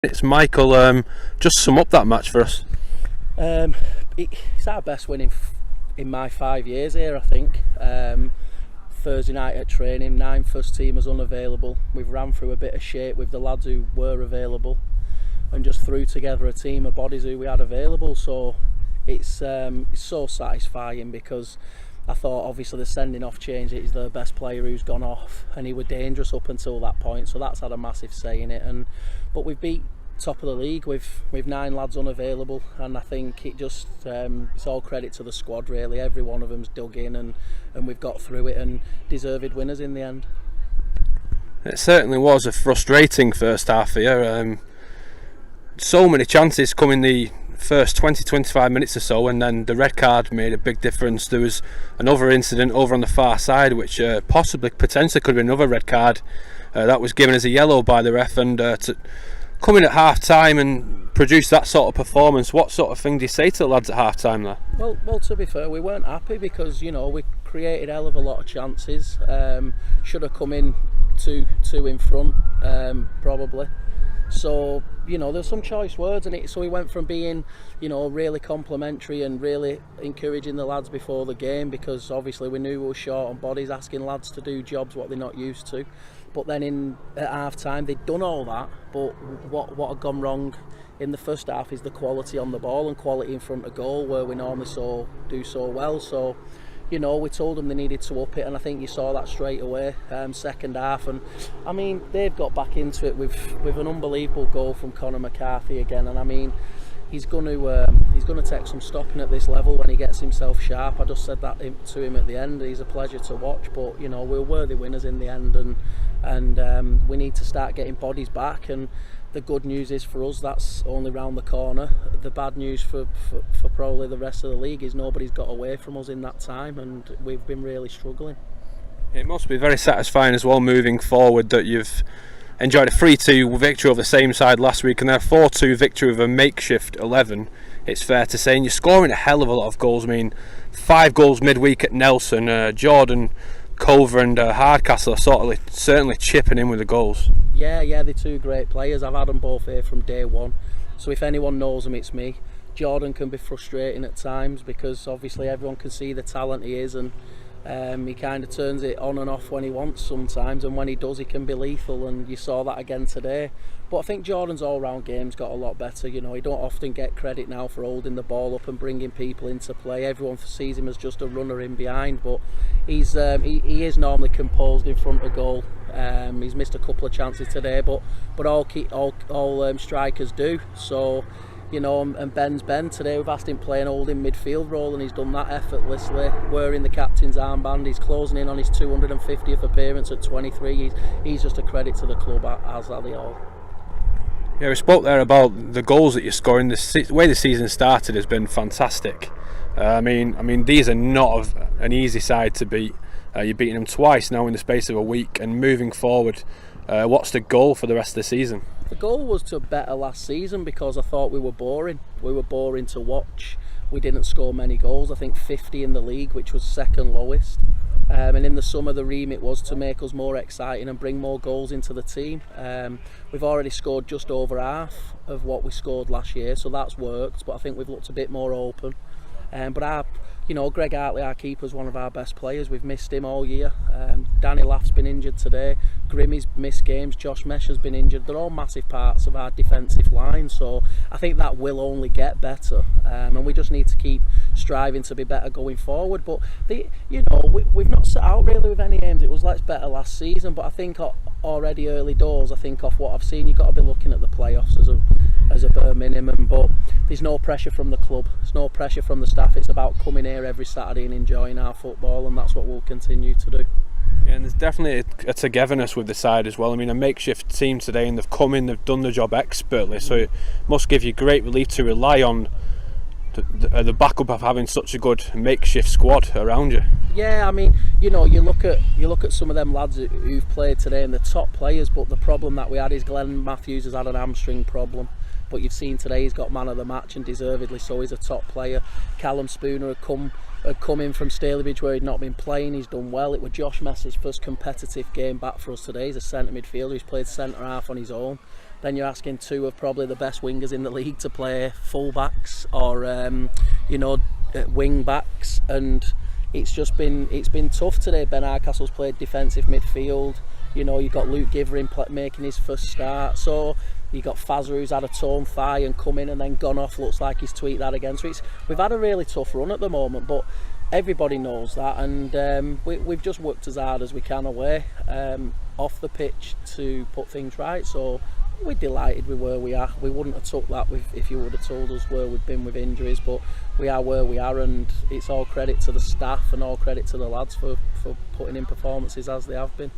It's Michael. Just sum up that match for us. It's our best win in my 5 years here, I think. Thursday night at training, 9 first teamers unavailable. We've ran through a bit of shape with the lads who were available and just threw together a team of bodies who we had available. So it's so satisfying, because I thought obviously the sending off change, it is the best player who's gone off, and he was dangerous up until that point, so that's had a massive say in it. But we've beat top of the league with 9 lads unavailable, and I think it just it's all credit to the squad really. Every one of them's dug in, and we've got through it, and deserved winners in the end. It certainly was a frustrating first half here. So many chances come in the first 20-25 minutes or so, and then the red card made a big difference. There was another incident over on the far side which potentially could have been another red card that was given as a yellow by the ref, and to come in at half time and produce that sort of performance, what sort of thing do you say to the lads at half time there? Well, to be fair, we weren't happy, because we created a hell of a lot of chances. Should have come in two in front, probably. So there's some choice words, and so we went from being really complimentary and really encouraging the lads before the game, because obviously we knew we were short on bodies, asking lads to do jobs what they're not used to. But then at half time they'd done all that, but what had gone wrong in the first half is the quality on the ball and quality in front of goal, where we normally do so well. So we told them they needed to up it, and I think you saw that straight away, second half. And I mean, they've got back into it with an unbelievable goal from Conor McCarthy again, and I mean, he's going to take some stopping at this level when he gets himself sharp. I just said that to him at the end. He's a pleasure to watch, but we're worthy winners in the end, and we need to start getting bodies back. And the good news is for us, that's only round the corner. The bad news for probably the rest of the league is nobody's got away from us in that time, and we've been really struggling. It must be very satisfying as well moving forward that you've enjoyed a 3-2 victory over the same side last week, and then a 4-2 victory with a makeshift 11, it's fair to say, and you're scoring a hell of a lot of goals. I mean, 5 goals midweek at Nelson. Jordan, Culver and Hardcastle are certainly chipping in with the goals. Yeah, they're 2 great players. I've had them both here from day one, so if anyone knows them, it's me. Jordan can be frustrating at times, because obviously everyone can see the talent he is, and he kind of turns it on and off when he wants sometimes, and when he does, he can be lethal, and you saw that again today. But I think Jordan's all-round game's got a lot better. He don't often get credit now for holding the ball up and bringing people into play. Everyone sees him as just a runner in behind, but he is normally composed in front of goal. He's missed a couple of chances today, but all strikers do. So and Ben's Ben today. We've asked him to play an holding midfield role, and he's done that effortlessly, wearing the captain's armband. He's closing in on his 250th appearance at 23. He's just a credit to the club, as are they all. Yeah, we spoke there about the goals that you're scoring. The way the season started has been fantastic. I mean, these are not an easy side to beat. You're beating them twice now in the space of a week, and moving forward, what's the goal for the rest of the season? The goal was to better last season, because I thought we were boring. We were boring to watch. We didn't score many goals. I think 50 in the league, which was second lowest. And in the summer, the remit was to make us more exciting and bring more goals into the team. We've already scored just over half of what we scored last year, so that's worked. But I think we've looked a bit more open. But Greg Hartley, our keeper, is one of our best players. We've missed him all year. Danny Laugh's been injured today. Grimmy's missed games. Josh Mesh has been injured. They're all massive parts of our defensive line. So I think that will only get better, and we just need to keep striving to be better going forward. But we've not set out really with any aims. It was let's better last season, but I think already early doors, I think off what I've seen, you've got to be looking at the playoffs as a bare minimum. But there's no pressure from the club, there's no pressure from the staff. It's about coming here every Saturday and enjoying our football, and that's what we'll continue to do. Yeah, and there's definitely a togetherness with the side as well. I mean, a makeshift team today, and they've come in, they've done the job expertly, so it must give you great relief to rely on the backup of having such a good makeshift squad around you. Yeah, I mean, you look at some of them lads who've played today, and the top players, but the problem that we had is Glenn Matthews has had an hamstring problem. But you've seen today he's got man of the match, and deservedly so. He's a top player. Callum Spooner had come in from Stalybridge where he'd not been playing. He's done well. It was Josh Mess's first competitive game back for us today. He's a centre midfielder. He's played centre half on his own. then you're asking two of probably the best wingers in the league to play full-backs or wing-backs, and it's been tough today. Ben Hardcastle's played defensive midfield. You've got Luke Givering making his first start, so you got Fazza, who's had a torn thigh and come in and then gone off, looks like he's tweaked that again. So we've had a really tough run at the moment, but everybody knows that, and we've just worked as hard as we can away off the pitch to put things right. So we're delighted with where we are. We wouldn't have took that if you would have told us where we've been with injuries, but we are where we are, and it's all credit to the staff and all credit to the lads for putting in performances as they have been.